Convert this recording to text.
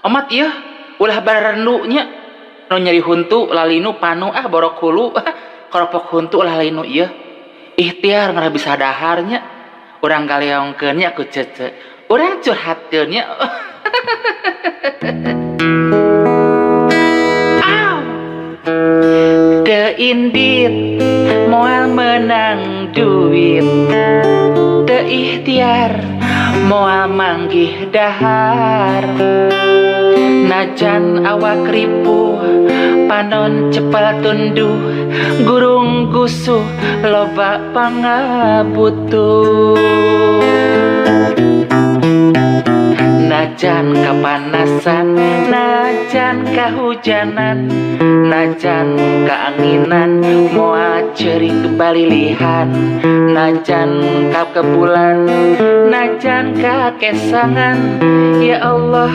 amat ya ulah barendunya nu nyeri huntu lalinu panu borok hulu koropok huntu ulah lalinu ieu ikhtiar ngara bisa daharnya urang galeongkeun nya ku cece urang curhatkeun nya teu indit moal menang duit teu ikhtiar moal manggih dahar najan awak ripuh panon cepal tunduh gurung gusuh loba pangabutuh najan kapanasan najan kahujanan najan kaanginan moal ceurik balilihan najan ka kebulan najan ka kesangan ya Allah